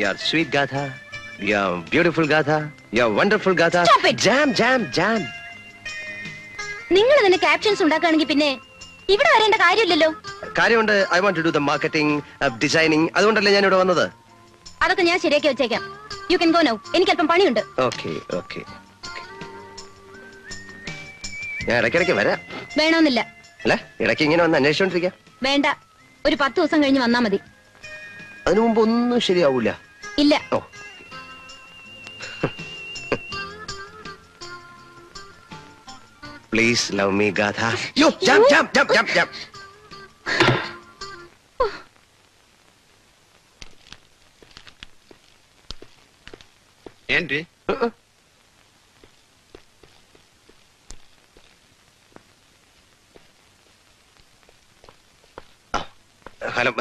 Your sweet Gatha, your beautiful Gatha, your wonderful Gatha. Stop it. Jam. നിങ്ങൾ ഇതിന്റെ captions ഉണ്ടാക്കുകയാണെങ്കിൽ പിന്നെ ഇവിടെ വരേണ്ട കാര്യമില്ലല്ലോ. കാര്യമുണ്ട്. I want to do the marketing, designing. അതുകൊണ്ടല്ലേ ഞാൻ ഇവിടെ വന്നത്. അതൊക്കെ ഞാൻ ശരിയാക്കി വെച്ചേക്കാം. You can go now. എനിക്ക് അല്പം പണിയുണ്ട്. Okay. ഞാൻ ഇടയ്ക്കിടയ്ക്ക് വരാം. വേണമെന്നില്ല. അല്ല, ഇടയ്ക്ക് ഇങ്ങനെ വന്ന് അന്വേഷിച്ചോണ്ടിരിക്കാം. വേണ്ട, ഒരു 10 ദിവസം കഴിഞ്ഞ് വന്നാ മതി. അതിനു മുമ്പ് ഒന്നും ശരിയാവൂല. ഇല്ല. ഓ, please love me, Gatha. Yo, jump. ఏంటి? ഹലോ,